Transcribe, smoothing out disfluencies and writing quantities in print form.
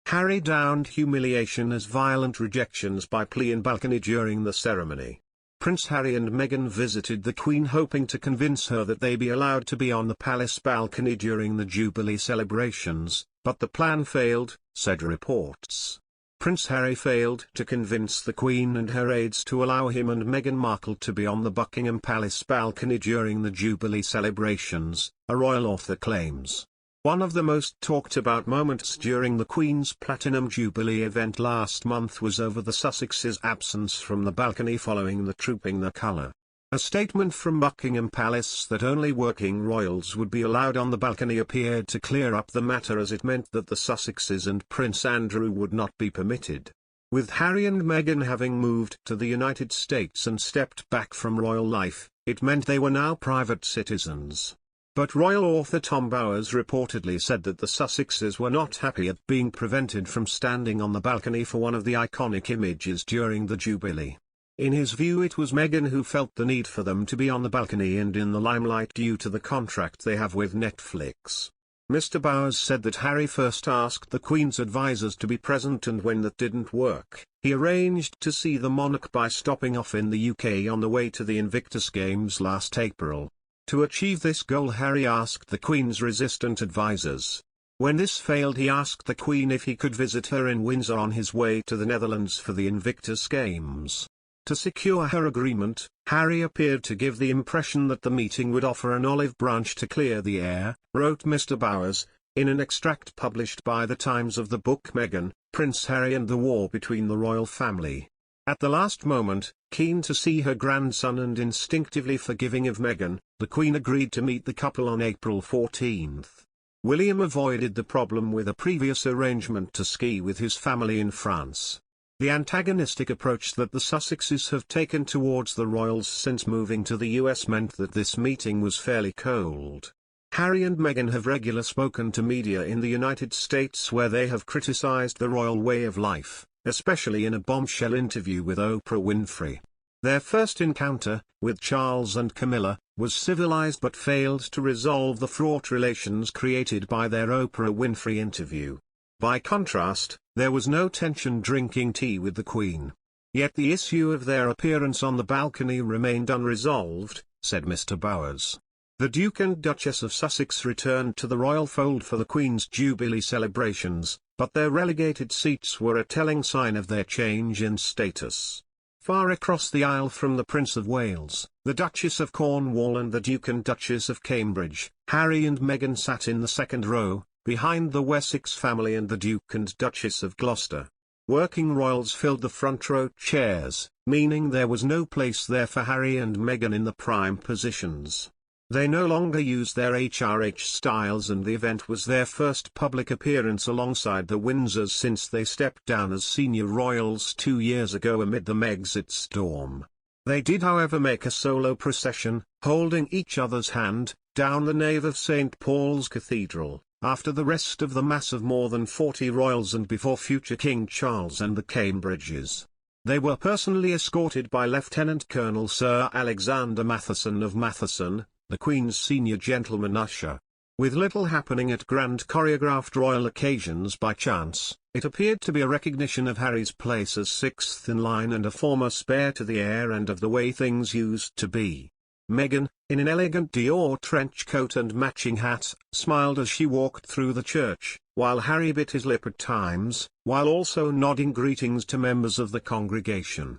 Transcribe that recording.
Harry downed humiliation as violent rejections by plea and balcony during the ceremony. Prince Harry and Meghan visited the Queen hoping to convince her that they be allowed to be on the palace balcony during the Jubilee celebrations, but the plan failed, said reports. Prince Harry failed to convince the Queen and her aides to allow him and Meghan Markle to be on the Buckingham Palace balcony during the Jubilee celebrations, a royal author claims. One of the most talked about moments during the Queen's Platinum Jubilee event last month was over the Sussexes' absence from the balcony following the Trooping the Colour. A statement from Buckingham Palace that only working royals would be allowed on the balcony appeared to clear up the matter, as it meant that the Sussexes and Prince Andrew would not be permitted. With Harry and Meghan having moved to the United States and stepped back from royal life, it meant they were now private citizens. But royal author Tom Bowers reportedly said that the Sussexes were not happy at being prevented from standing on the balcony for one of the iconic images during the Jubilee. In his view, it was Meghan who felt the need for them to be on the balcony and in the limelight due to the contract they have with Netflix. Mr. Bowers said that Harry first asked the Queen's advisors to be present, and when that didn't work, he arranged to see the monarch by stopping off in the UK on the way to the Invictus Games last April. To achieve this goal, Harry asked the Queen's resistant advisors. When this failed, he asked the Queen if he could visit her in Windsor on his way to the Netherlands for the Invictus Games. To secure her agreement, Harry appeared to give the impression that the meeting would offer an olive branch to clear the air, wrote Mr. Bowers, in an extract published by The Times of the book Meghan, Prince Harry and the War Between the Royal Family. At the last moment, keen to see her grandson and instinctively forgiving of Meghan, the Queen agreed to meet the couple on April 14. William avoided the problem with a previous arrangement to ski with his family in France. The antagonistic approach that the Sussexes have taken towards the royals since moving to the US meant that this meeting was fairly cold. Harry and Meghan have regularly spoken to media in the United States, where they have criticized the royal way of life, especially in a bombshell interview with Oprah Winfrey. Their first encounter, with Charles and Camilla, was civilized but failed to resolve the fraught relations created by their Oprah Winfrey interview. By contrast, there was no tension drinking tea with the Queen. Yet the issue of their appearance on the balcony remained unresolved, said Mr. Bowers. The Duke and Duchess of Sussex returned to the royal fold for the Queen's Jubilee celebrations, but their relegated seats were a telling sign of their change in status. Far across the aisle from the Prince of Wales, the Duchess of Cornwall and the Duke and Duchess of Cambridge, Harry and Meghan sat in the second row, behind the Wessex family and the Duke and Duchess of Gloucester. Working royals filled the front row chairs, meaning there was no place there for Harry and Meghan in the prime positions. They no longer used their HRH styles, and the event was their first public appearance alongside the Windsors since they stepped down as senior royals 2 years ago amid the Megxit storm. They did, however, make a solo procession, holding each other's hand, down the nave of St. Paul's Cathedral, after the rest of the mass of more than 40 royals and before future King Charles and the Cambridges. They were personally escorted by Lieutenant Colonel Sir Alexander Matheson of Matheson, the Queen's senior gentleman usher. With little happening at grand choreographed royal occasions by chance, it appeared to be a recognition of Harry's place as sixth in line and a former spare to the heir and of the way things used to be. Meghan, in an elegant Dior trench coat and matching hat, smiled as she walked through the church, while Harry bit his lip at times, while also nodding greetings to members of the congregation.